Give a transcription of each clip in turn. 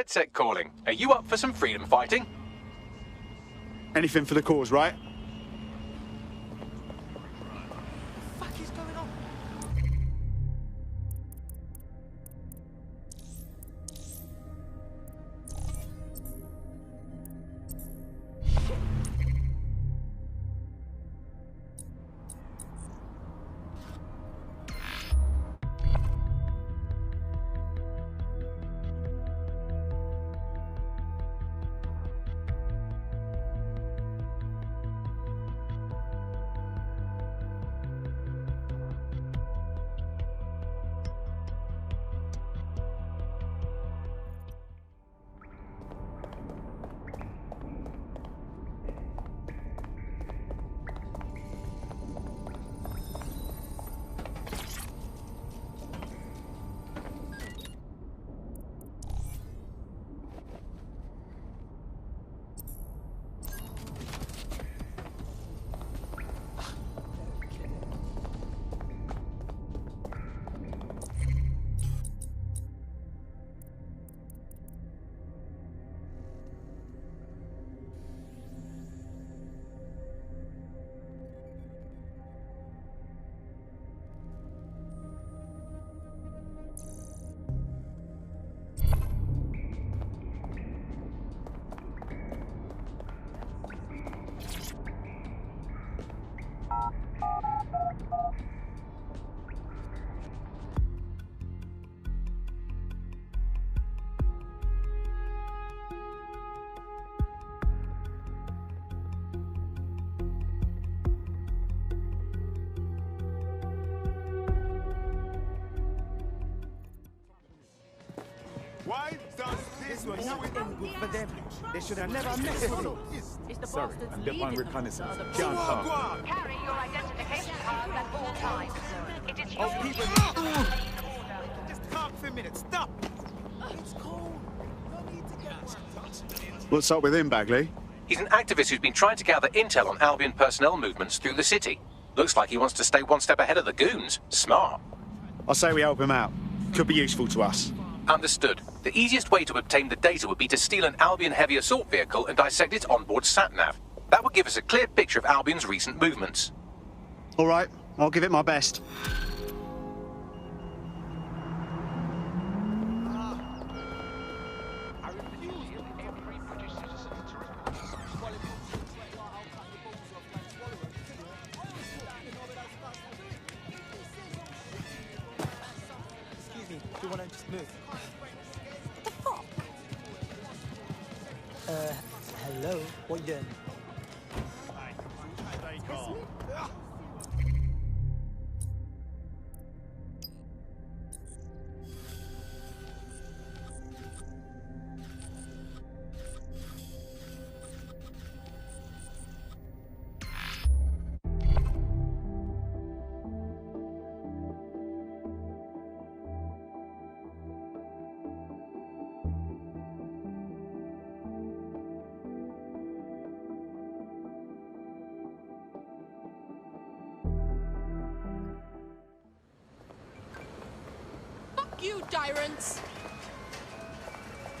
headset calling. Are you up for some freedom fighting? Anything for the cause, right? Why does this was not good for them? They should have never messed with it. Sorry, I'm getting on reconnaissance. Can't talk. Carry your identification cards at all times. It is your Just talk for a minute. Stop. It's cold. No need to get What's up with him, Bagley? He's an activist who's been trying to gather intel on Albion personnel movements through the city. Looks like he wants to stay one step ahead of the goons. Smart. I say we help him out. Could be useful to us. Understood. The easiest way to obtain the data would be to steal an Albion heavy assault vehicle and dissect its onboard sat-nav. That would give us a clear picture of Albion's recent movements. All right, I'll give it my best. Excuse me, do you want to just move? Hello? What you doing? You tyrants!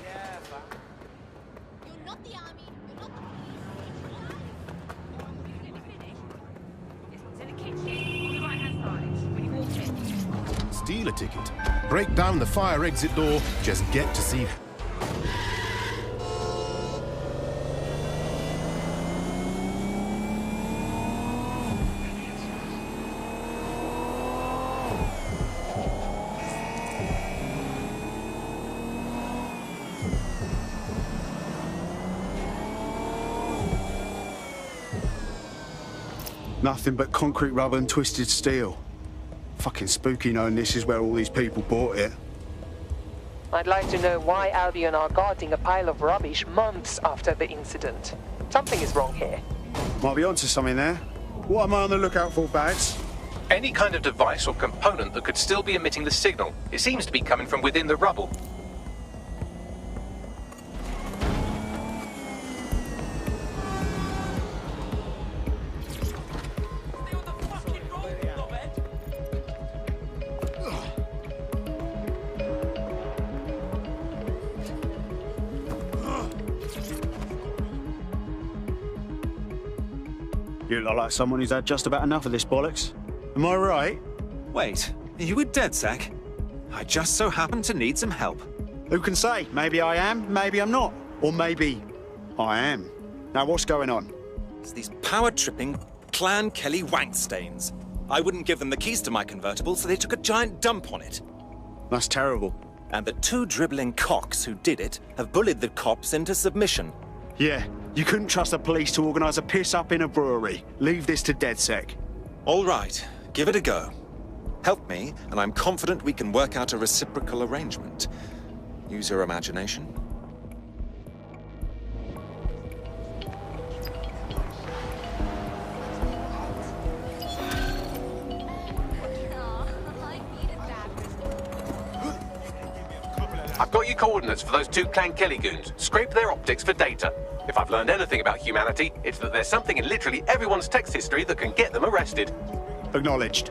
Yeah, You're not the army, you're not the Steal a ticket. Break down the fire exit door. Just get to see. Nothing but concrete rubber and twisted steel. Fucking spooky knowing this is where all these people bought it. I'd like to know why Albion are guarding a pile of rubbish months after the incident. Something is wrong here. Might be onto something there. What am I on the lookout for, Bags? Any kind of device or component that could still be emitting the signal. It seems to be coming from within the rubble. You look like someone who's had just about enough of this bollocks. Am I right? Wait, are you a DedSec? I just so happen to need some help. Who can say? Maybe I am, maybe I'm not. Or maybe I am. Now, what's going on? It's these power-tripping Clan Kelly wankstains. I wouldn't give them the keys to my convertible, so they took a giant dump on it. That's terrible. And the two dribbling cocks who did it have bullied the cops into submission. Yeah, you couldn't trust the police to organise a piss-up in a brewery. Leave this to DedSec. All right, give it a go. Help me, and I'm confident we can work out a reciprocal arrangement. Use your imagination. I've got your coordinates for those two Clan Kelly goons. Scrape their optics for data. If I've learned anything about humanity, it's that there's something in literally everyone's text history that can get them arrested. Acknowledged.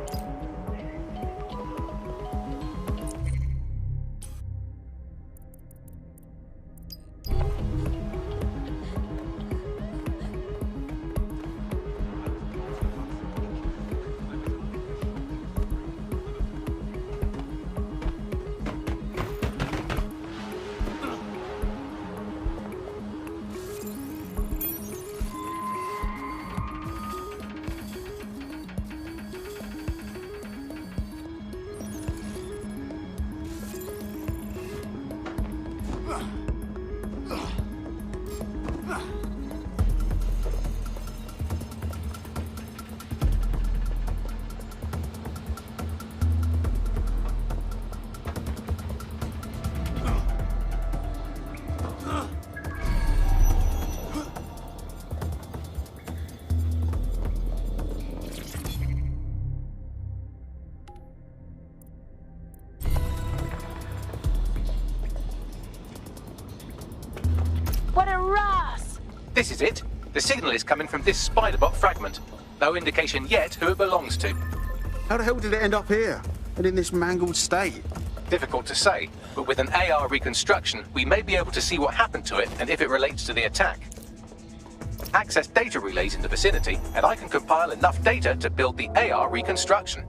What a ras! This is it. The signal is coming from this spiderbot fragment. No indication yet who it belongs to. How the hell did it end up here? And in this mangled state? Difficult to say, but with an AR reconstruction, we may be able to see what happened to it and if it relates to the attack. Access data relays in the vicinity, and I can compile enough data to build the AR reconstruction.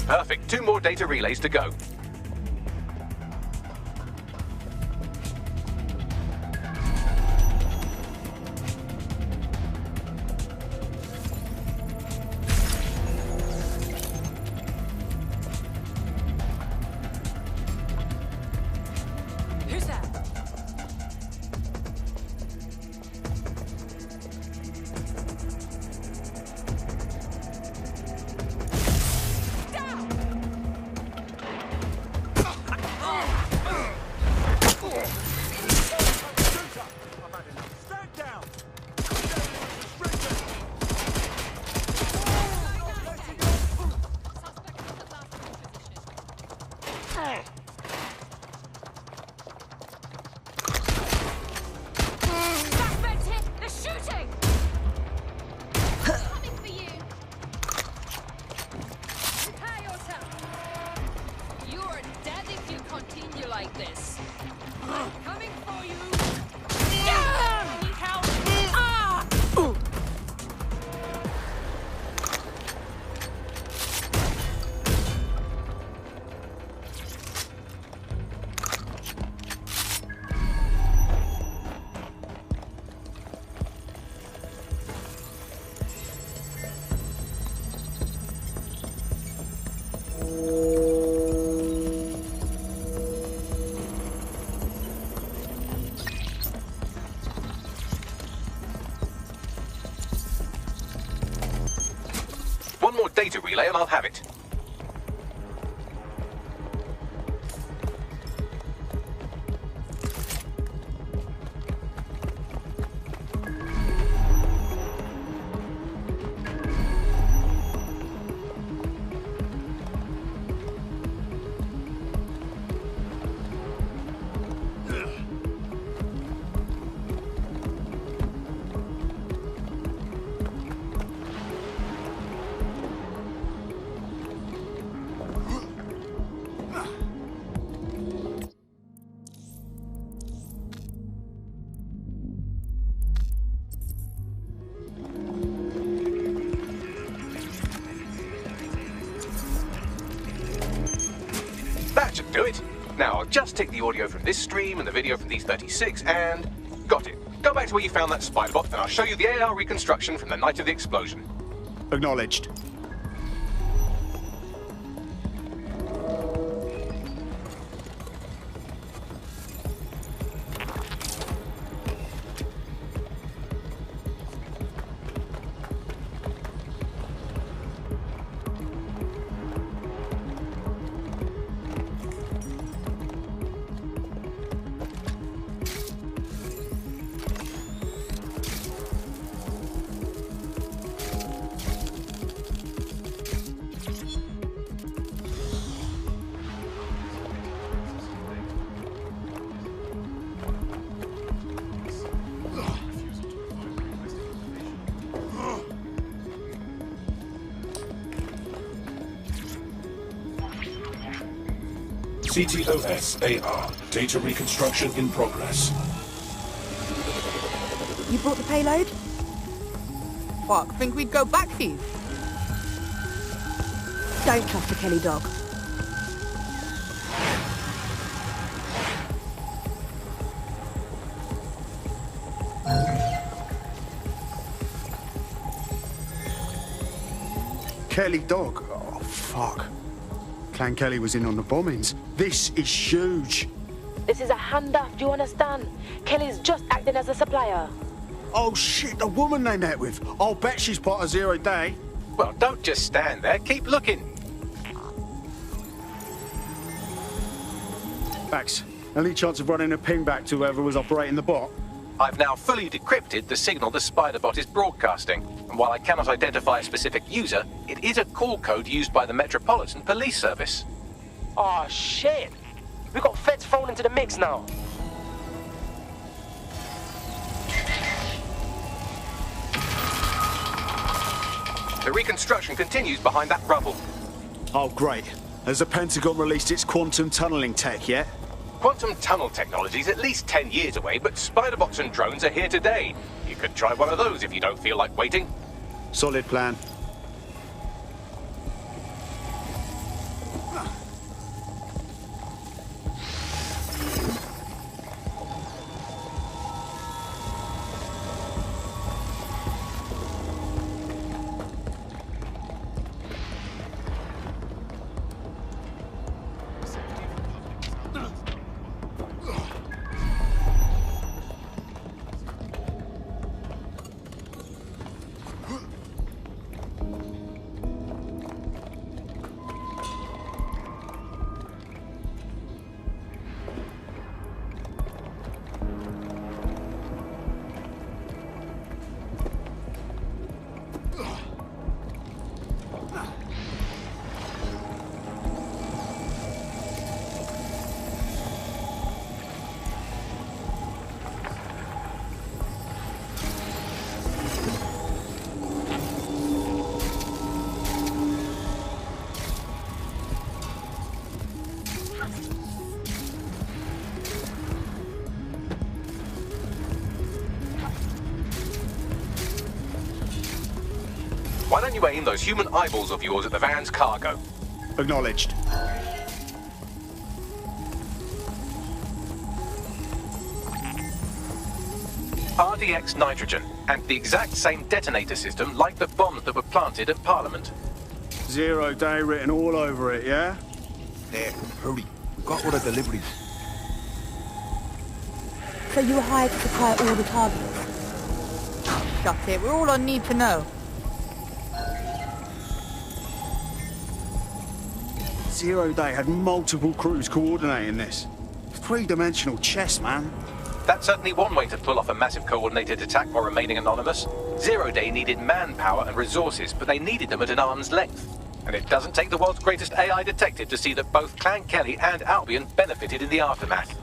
Perfect. 2 more data relays to go. Who's that? Suspect hit! They're shooting! Coming for you! Prepare yourself! You're dead if you continue like this. Coming for you! Need help! Ah! One more data relay and I'll have it. Now, I'll just take the audio from this stream and the video from these 36 and... got it. Go back to where you found that spider bot and I'll show you the AR reconstruction from the night of the explosion. Acknowledged. CTOS AR. Data reconstruction in progress. You brought the payload? Fuck, think we'd go back here? Don't trust the Kelly dog. Kelly dog? Oh, fuck. Clan Kelly was in on the bombings. This is huge. This is a handoff, do you understand? Kelly's just acting as a supplier. Oh shit, the woman they met with. I'll bet she's part of Zero Day. Well, don't just stand there. Keep looking. Max, any chance of running a ping back to whoever was operating the bot? I've now fully decrypted the signal the spider bot is broadcasting. And while I cannot identify a specific user, it is a call code used by the Metropolitan Police Service. Oh shit! We got feds thrown into the mix now. The reconstruction continues behind that rubble. Oh, great. Has the Pentagon released its quantum tunneling tech yet? Quantum tunnel technology is at least 10 years away, but spider bots and drones are here today. You could try one of those if you don't feel like waiting. Solid plan. Why don't you aim those human eyeballs of yours at the van's cargo? Acknowledged. RDX nitrogen, and the exact same detonator system like the bombs that were planted at Parliament. Zero Day written all over it, yeah? There, hurry. We got all the deliveries. So you were hired to supply all the targets? Shut it, we're all on need to know. Zero Day had multiple crews coordinating this. Three-dimensional chess, man. That's certainly one way to pull off a massive coordinated attack while remaining anonymous. Zero Day needed manpower and resources, but they needed them at an arm's length. And it doesn't take the world's greatest AI detective to see that both Clan Kelly and Albion benefited in the aftermath.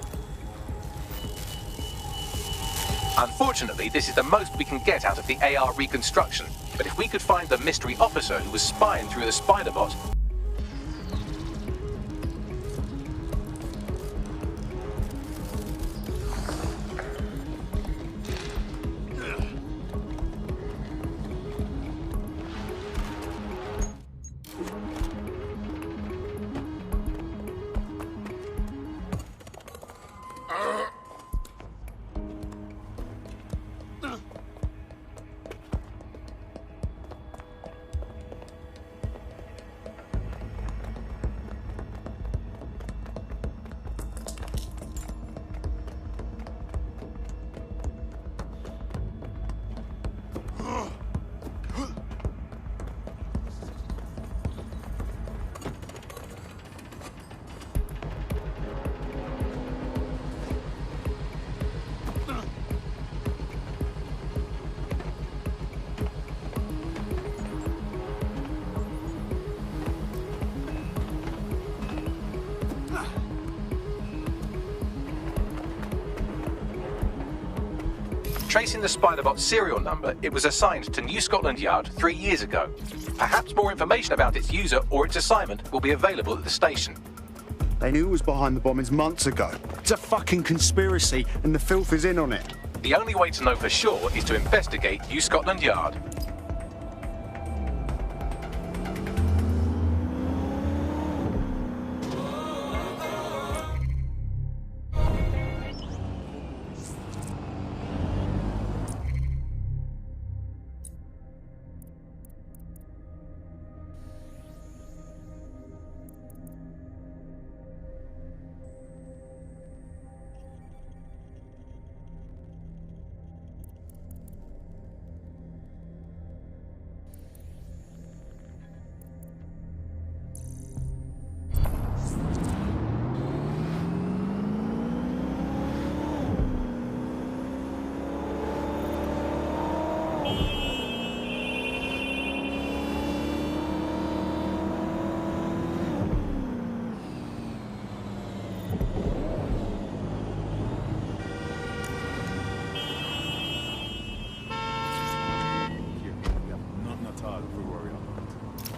Unfortunately, this is the most we can get out of the AR reconstruction. But if we could find the mystery officer who was spying through the spider bot, Tracing the Spiderbot serial number, it was assigned to New Scotland Yard 3 years ago. Perhaps more information about its user or its assignment will be available at the station. They knew it was behind the bombings months ago. It's a fucking conspiracy, and the filth is in on it. The only way to know for sure is to investigate New Scotland Yard.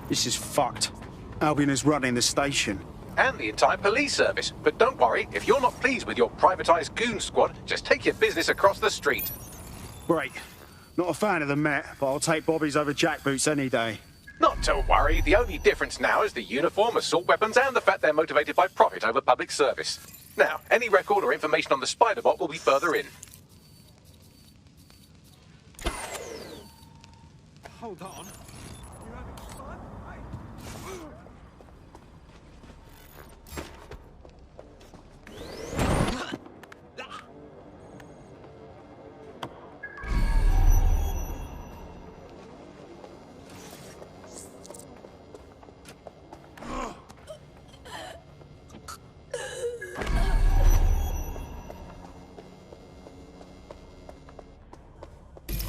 This is fucked. Albion is running the station. And the entire police service. But don't worry, if you're not pleased with your privatised goon squad, just take your business across the street. Great. Not a fan of the Met, but I'll take Bobby's over jackboots any day. Not to worry, the only difference now is the uniform, assault weapons, and the fact they're motivated by profit over public service. Now, any record or information on the Spiderbot will be further in. Hold on. You having fun?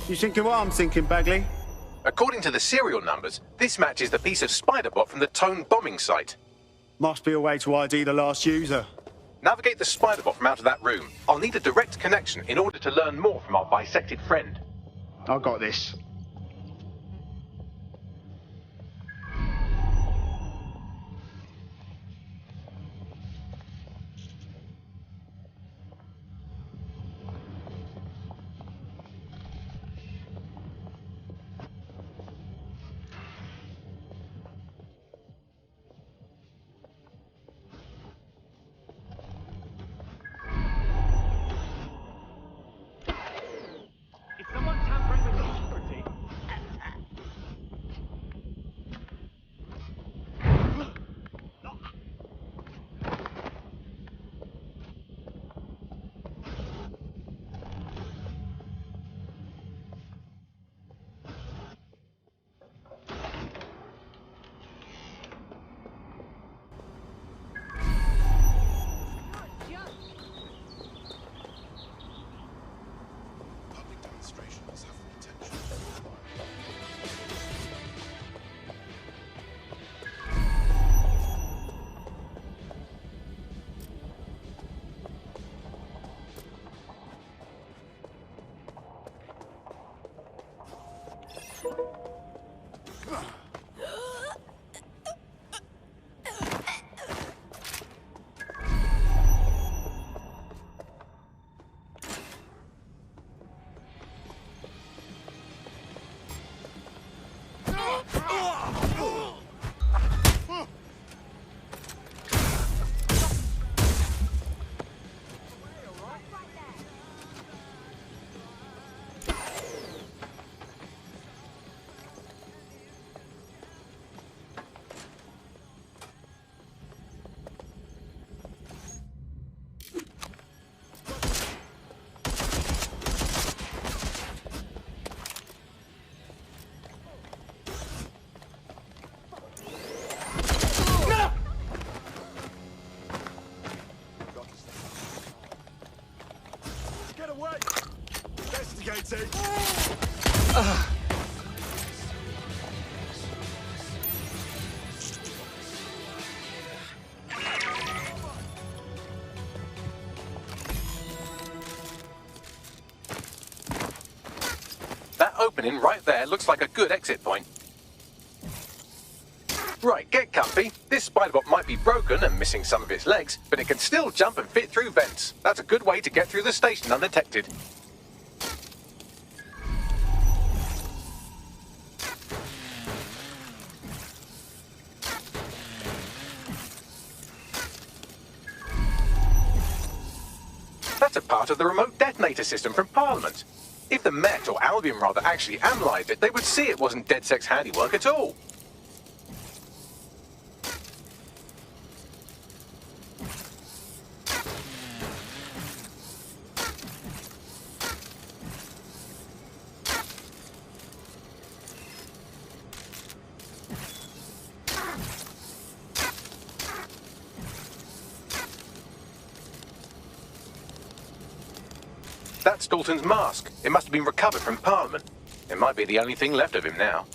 You thinking what I'm thinking, Bagley? According to the serial numbers, this matches the piece of Spiderbot from the Tone bombing site. Must be a way to ID the last user. Navigate the Spiderbot from out of that room. I'll need a direct connection in order to learn more from our bisected friend. I got this. Investigating. opening right there looks like a good exit point. Right, get comfy. This spider-bot might be broken and missing some of its legs, but it can still jump and fit through vents. That's a good way to get through the station undetected. That's a part of the remote detonator system from Parliament. If the Met, or Albion rather, actually analysed it, they would see it wasn't DedSec's handiwork at all. That's Dalton's mask. It must have been recovered from Parliament. It might be the only thing left of him now.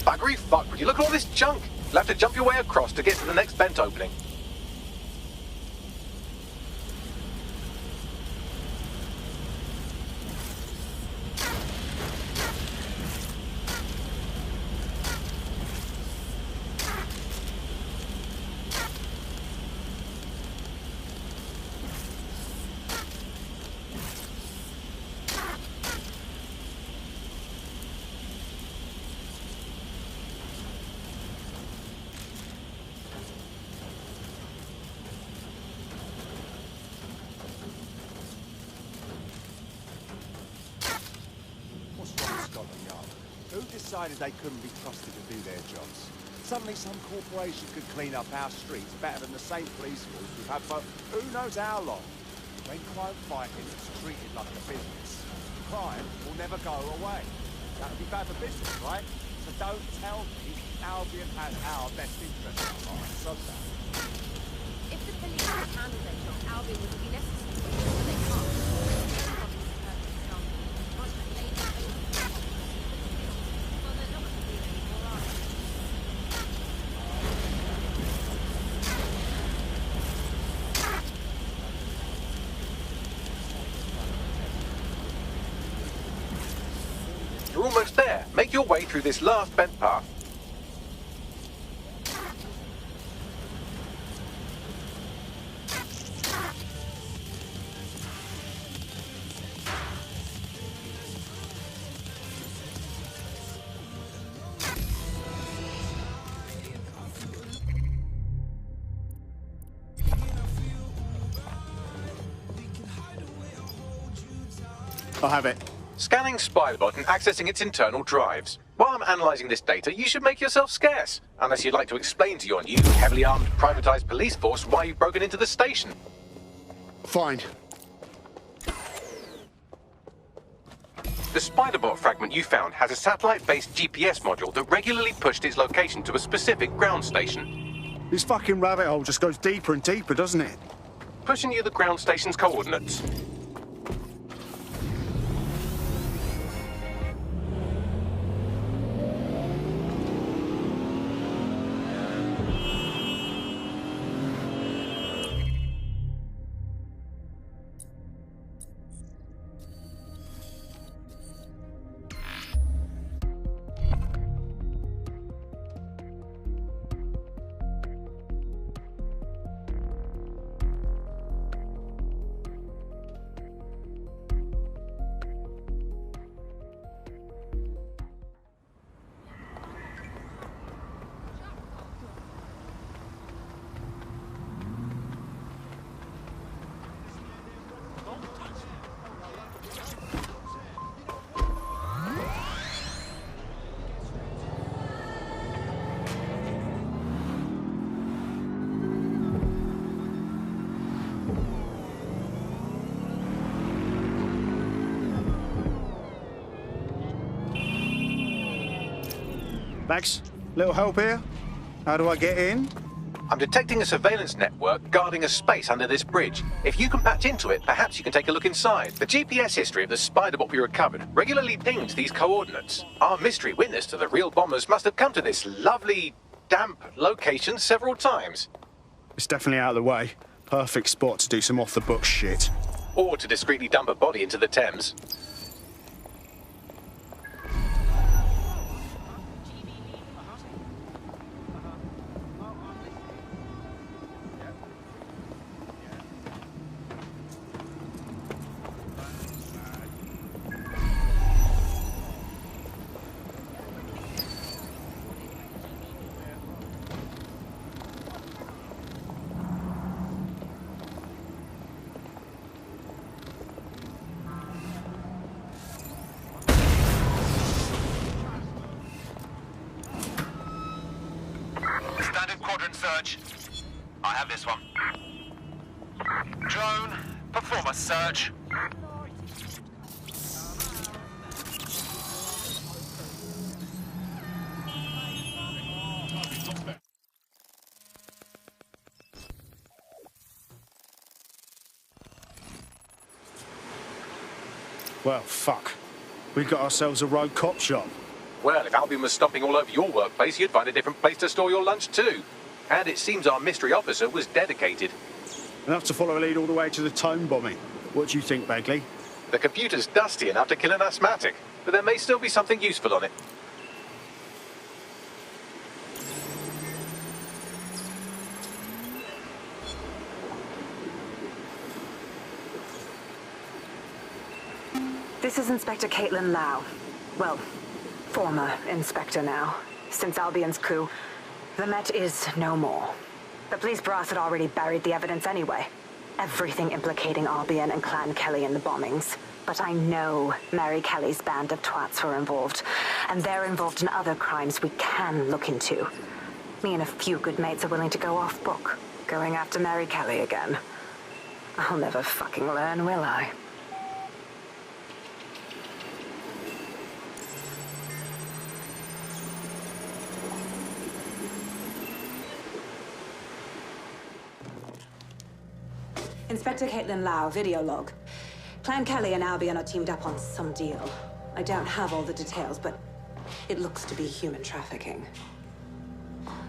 Buggery fuck, would you look at all this junk? You'll have to jump your way across to get to the next vent opening. Who decided they couldn't be trusted to do their jobs? Suddenly some corporation could clean up our streets better than the same police force we've had for who knows how long. When crime fighting is treated like a business, crime will never go away. That would be bad for business, right? So don't tell me Albion has our best interests at heart. So that. If the police could handle their job, Albion wouldn't be necessary. But they can't. You're almost there. Make your way through this last bent path. I'll have it. Scanning Spybot and accessing its internal drives. While I'm analysing this data, you should make yourself scarce. Unless you'd like to explain to your new, heavily armed, privatised police force why you've broken into the station. Fine. The Spiderbot fragment you found has a satellite-based GPS module that regularly pushed its location to a specific ground station. This fucking rabbit hole just goes deeper and deeper, doesn't it? Pushing you the ground station's coordinates. Max, little help here? How do I get in? I'm detecting a surveillance network guarding a space under this bridge. If you can patch into it, perhaps you can take a look inside. The GPS history of the Spiderbot we recovered regularly pings these coordinates. Our mystery witness to the real bombers must have come to this lovely, damp location several times. It's definitely out of the way. Perfect spot to do some off-the-book shit. Or to discreetly dump a body into the Thames. Search. I have this one. Drone, perform a search. Well, fuck. We got ourselves a rogue cop shop. Well, if Albion was stomping all over your workplace, you'd find a different place to store your lunch too. And it seems our mystery officer was dedicated. Enough to follow a lead all the way to the Tone bombing. What do you think, Bagley? The computer's dusty enough to kill an asthmatic, but there may still be something useful on it. This is Inspector Caitlin Lau. Well, former inspector now. Since Albion's coup, the Met is no more. The police brass had already buried the evidence anyway. Everything implicating Albion and Clan Kelly in the bombings. But I know Mary Kelly's band of twats were involved, and they're involved in other crimes we can look into. Me and a few good mates are willing to go off book, going after Mary Kelly again. I'll never fucking learn, will I? Inspector Caitlin Lau, video log. Clan Kelly and Albion are teamed up on some deal. I don't have all the details, but it looks to be human trafficking.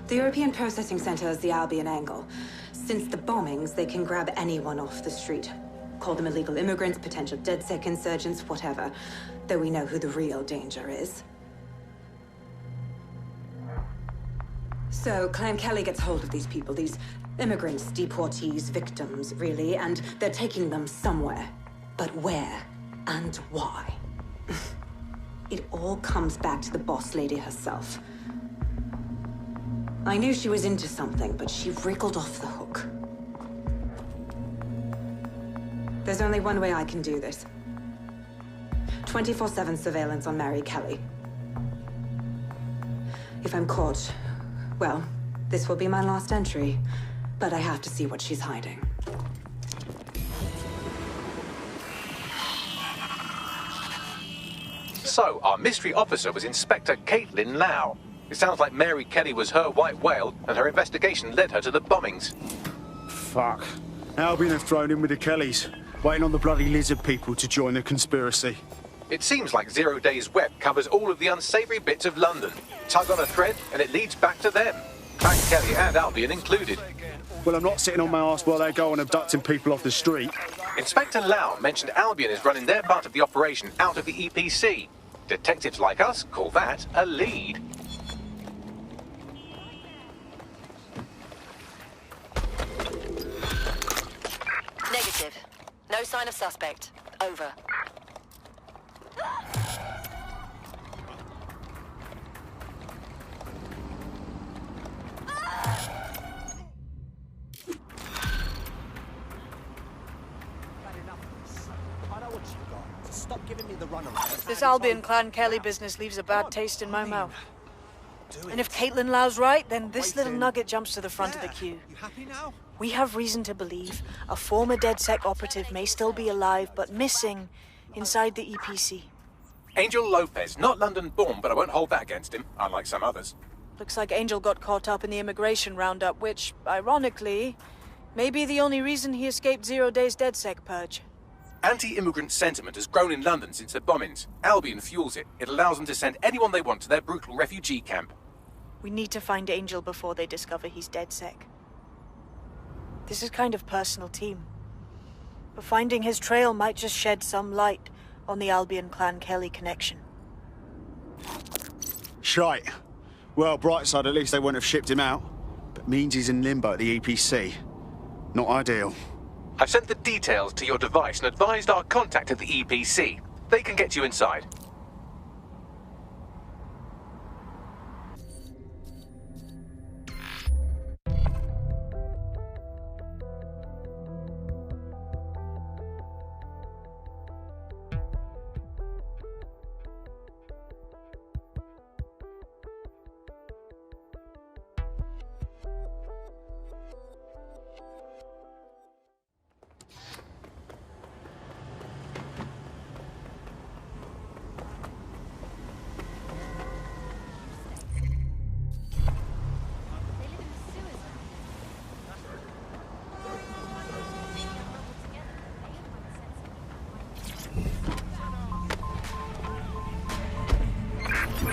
The European Processing Center is the Albion angle. Since the bombings, they can grab anyone off the street. Call them illegal immigrants, potential DedSec insurgents, whatever. Though we know who the real danger is. So, Clan Kelly gets hold of these people, these immigrants, deportees, victims, really, and they're taking them somewhere. But where and why? It all comes back to the boss lady herself. I knew she was into something, but she wriggled off the hook. There's only one way I can do this. 24/7 surveillance on Mary Kelly. If I'm caught, well, this will be my last entry. But I have to see what she's hiding. So, our mystery officer was Inspector Caitlin Lau. It sounds like Mary Kelly was her white whale, and her investigation led her to the bombings. Fuck. Albion have thrown in with the Kellys, waiting on the bloody lizard people to join the conspiracy. It seems like 0 Days Web covers all of the unsavory bits of London. Tug on a thread, and it leads back to them. Clan Kelly and Albion included. Well, I'm not sitting on my ass while they go on abducting people off the street. Inspector Lau mentioned Albion is running their part of the operation out of the EPC. Detectives like us call that a lead. Negative. No sign of suspect. Over. Stop giving me the runaround. This Albion Clan Kelly business leaves a bad taste in my mouth. And if Caitlin Lau's right, then this little nugget jumps to the front of the queue. You happy now? We have reason to believe a former DedSec operative may still be alive, but missing inside the EPC. Angel Lopez, not London-born, but I won't hold that against him, unlike some others. Looks like Angel got caught up in the immigration roundup, which, ironically, may be the only reason he escaped 0 Days DedSec purge. Anti-immigrant sentiment has grown in London since the bombings. Albion fuels it. It allows them to send anyone they want to their brutal refugee camp. We need to find Angel before they discover he's DedSec. This is kind of personal team. But finding his trail might just shed some light on the Albion Clan Kelly connection. Shite. Well, bright side, at least they won't have shipped him out. But means he's in limbo at the EPC. Not ideal. I've sent the details to your device and advised our contact at the EPC. They can get you inside.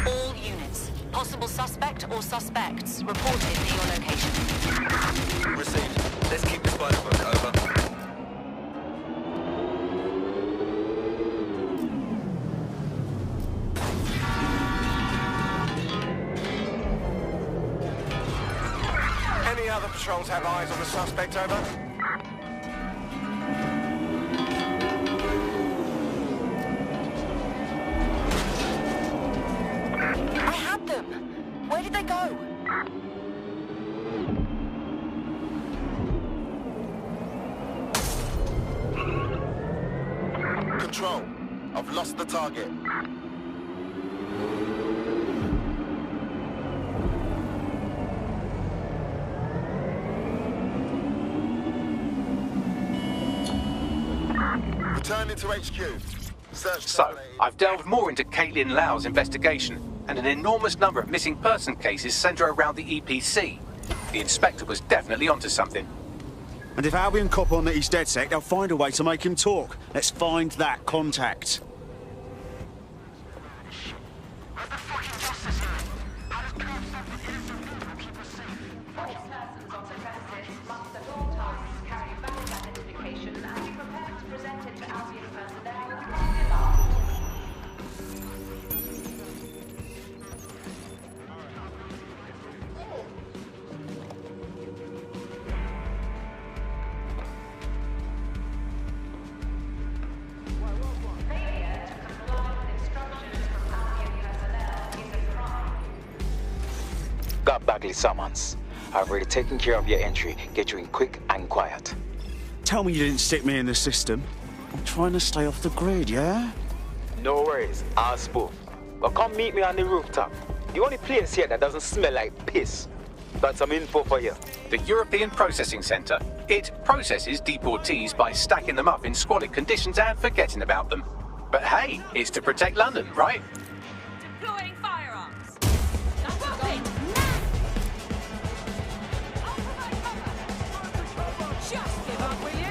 All units. Possible suspect or suspects reported to your location. Received. Let's keep this by the book. Over. Any other patrols have eyes on the suspect, over? I had them! Where did they go? Control. I've lost the target. Returning to HQ. So, I've delved more into Caitlin Lau's investigation, and an enormous number of missing person cases centre around the EPC. The inspector was definitely onto something. And if Albion cop on that he's DedSec, they'll find a way to make him talk. Let's find that contact. Got Bagley summons. I've already taken care of your entry. Get you in quick and quiet. Tell me you didn't stick me in the system. I'm trying to stay off the grid, yeah? No worries, I'll spoof. But come meet me on the rooftop. The only place here that doesn't smell like piss. Got some info for you. The European Processing Centre. It processes deportees by stacking them up in squalid conditions and forgetting about them. But hey, it's to protect London, right? Deploying firearms. Just give up, will you?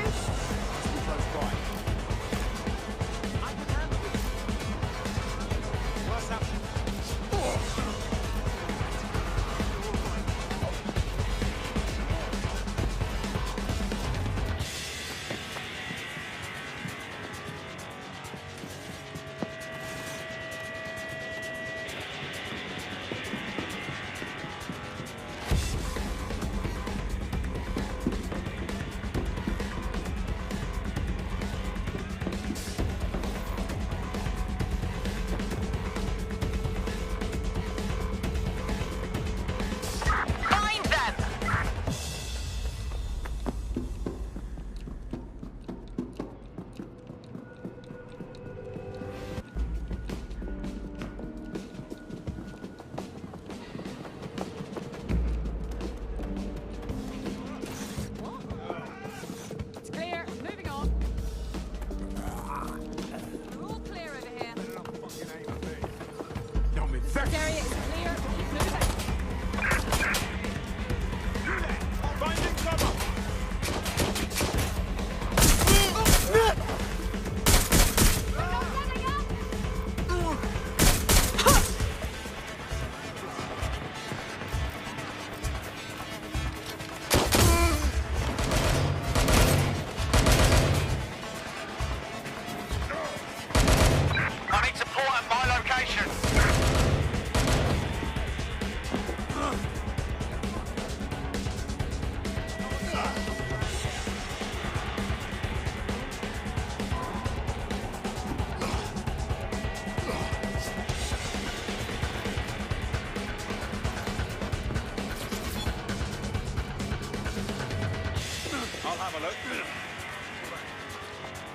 I'll have a look.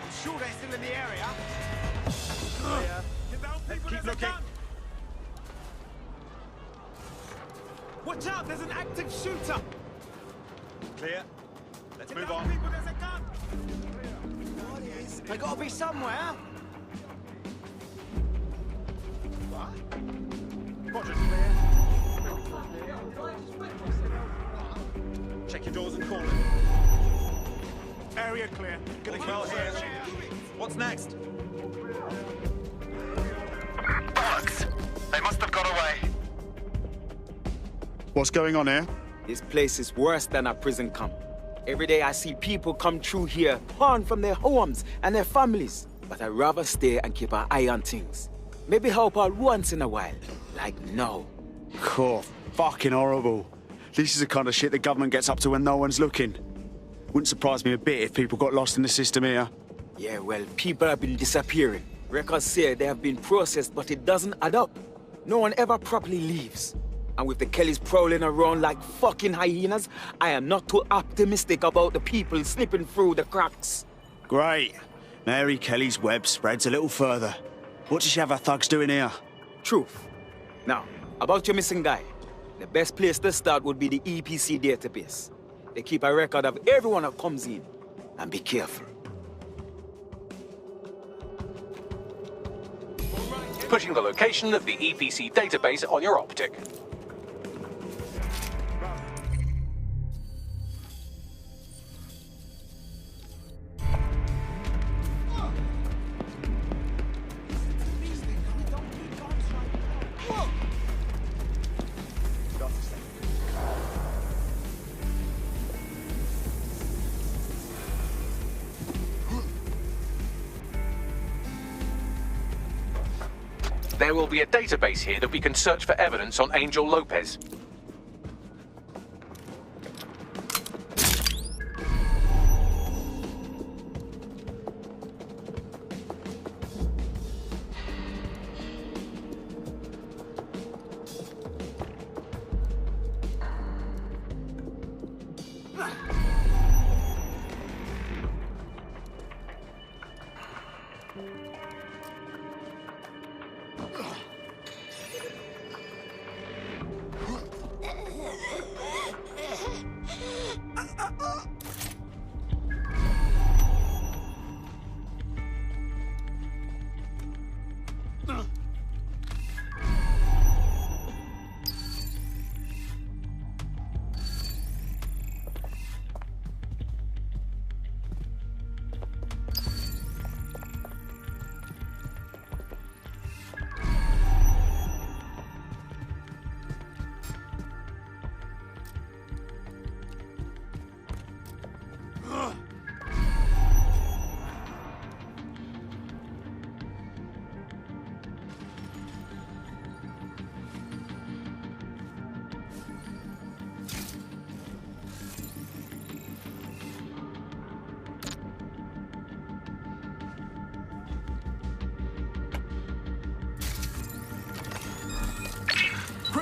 I'm sure they're still in the area. Keep looking. Watch out, there's an active shooter. Clear. Let's move on. People, there's a gun. They gotta be somewhere. What? Roger, clear. Check your doors and corners. Area clear. Gonna well here. What's next? Bollocks! They must have got away. What's going on here? This place is worse than a prison camp. Every day I see people come through here, torn from their homes and their families. But I'd rather stay and keep an eye on things. Maybe help out once in a while. Like now. Cool. Fucking horrible. This is the kind of shit the government gets up to when no one's looking. Wouldn't surprise me a bit if people got lost in the system here. Yeah, well, people have been disappearing. Records say they have been processed, but it doesn't add up. No one ever properly leaves. And with the Kellys prowling around like fucking hyenas, I am not too optimistic about the people slipping through the cracks. Great. Mary Kelly's web spreads a little further. What does she have her thugs doing here? Truth. Now, about your missing guy. The best place to start would be the EPC database. They keep a record of everyone that comes in. And be careful. Pushing the location of the EPC database on your optic. There will be a database here that we can search for evidence on Angel Lopez.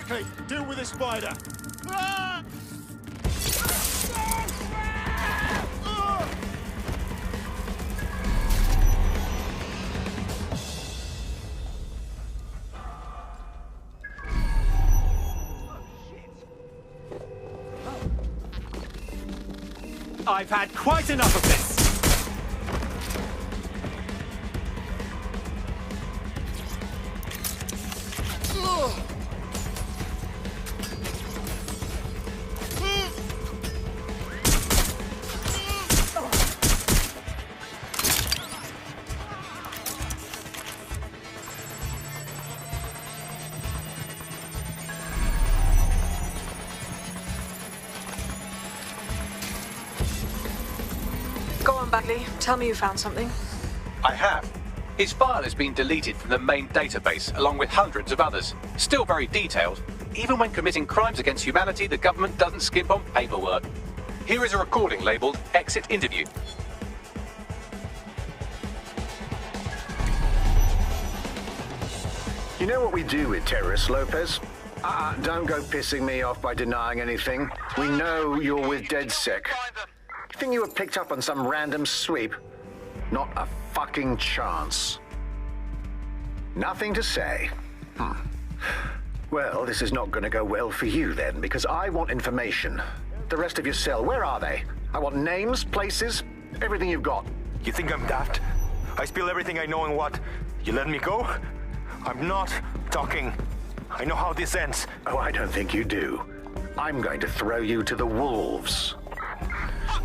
Hey, deal with this spider. Ah! I've had quite enough of this! Go on, Bagley. Tell me you found something. I have. His file has been deleted from the main database, along with hundreds of others. Still very detailed. Even when committing crimes against humanity, the government doesn't skimp on paperwork. Here is a recording labeled Exit Interview. You know what we do with terrorists, Lopez? Don't go pissing me off by denying anything. We know you're with DedSec. You think you were picked up on some random sweep? Not a fucking chance. Nothing to say. Well, this is not going to go well for you then, because I want information. The rest of your cell, where are they? I want names, places, everything you've got. You think I'm daft? I spill everything I know and what? You let me go? I'm not talking. I know how this ends. Oh, I don't think you do. I'm going to throw you to the wolves.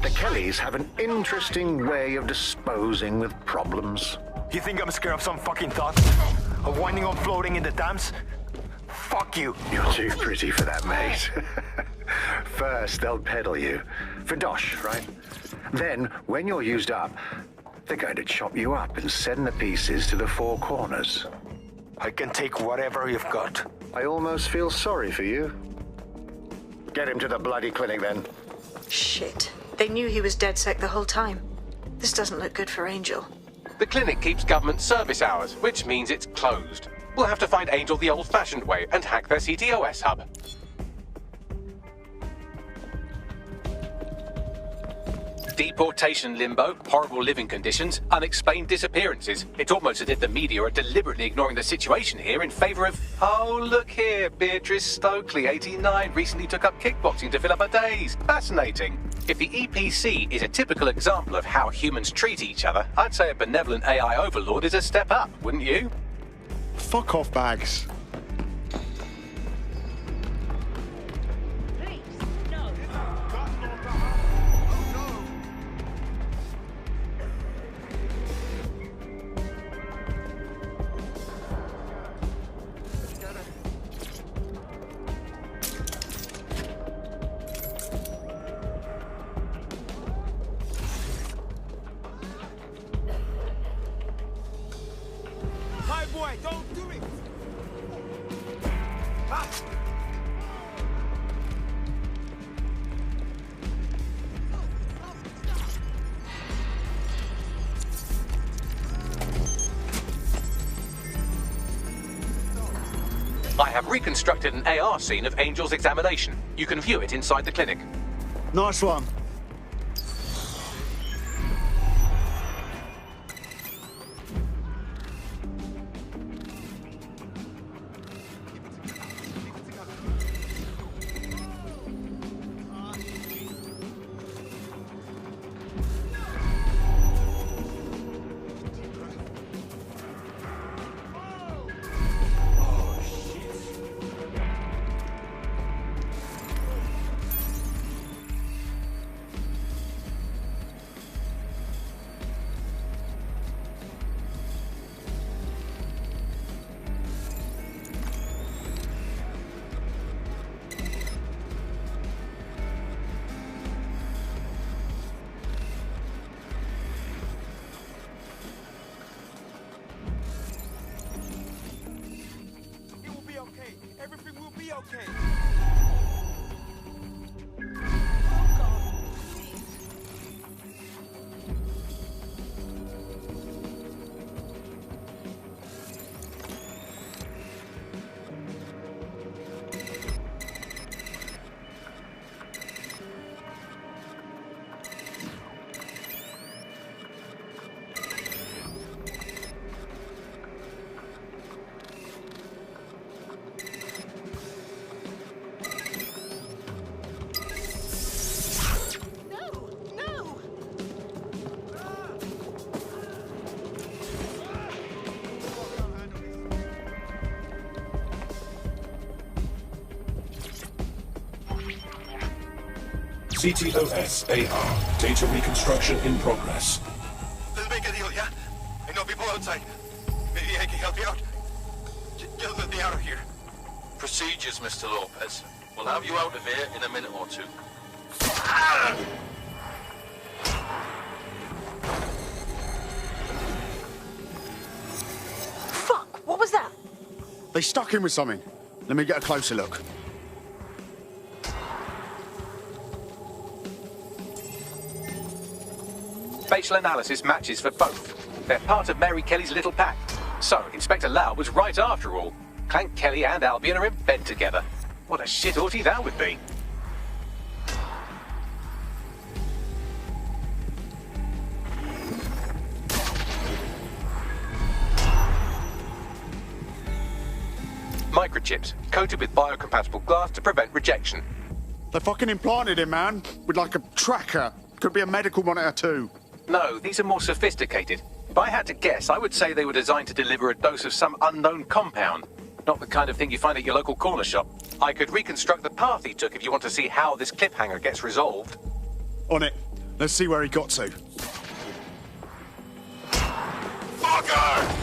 The Kellys have an interesting way of disposing with problems. You think I'm scared of some fucking thought? Of winding up floating in the dams? Fuck you. You're too pretty for that, mate. First, they'll peddle you. For dosh, right? Then, when you're used up, they're going to chop you up and send the pieces to the four corners. I can take whatever you've got. I almost feel sorry for you. Get him to the bloody clinic, then. Shit. They knew he was DedSec the whole time. This doesn't look good for Angel. The clinic keeps government service hours, which means it's closed. We'll have to find Angel the old-fashioned way and hack their CTOS hub. Deportation limbo, horrible living conditions, unexplained disappearances. It's almost as if the media are deliberately ignoring the situation here in favour of... Oh, look here, Beatrice Stokely, 89, recently took up kickboxing to fill up her days. Fascinating. If the EPC is a typical example of how humans treat each other, I'd say a benevolent AI overlord is a step up, wouldn't you? Fuck off, Bags. Hi, boy, don't do it! Ah. I have reconstructed an AR scene of Angel's examination. You can view it inside the clinic. Nice one. Everything will be okay. CTOS AR. Data reconstruction in progress. Let's make a deal, yeah? I know people outside. Maybe I can help you out. Just let me out of here. Procedures, Mr. Lopez. We'll have you out of here in a minute or two. Fuck! What was that? They stuck him with something. Let me get a closer look. Facial analysis matches for both. They're part of Mary Kelly's little pack. So, Inspector Lau was right after all. Clank Kelly and Albion are in bed together. What a shit orgy that would be. Microchips, coated with biocompatible glass to prevent rejection. They fucking implanted him, man, with like a tracker. Could be a medical monitor too. No, these are more sophisticated. If I had to guess, I would say they were designed to deliver a dose of some unknown compound. Not the kind of thing you find at your local corner shop. I could reconstruct the path he took if you want to see how this cliffhanger gets resolved. On it. Let's see where he got to. Fucker!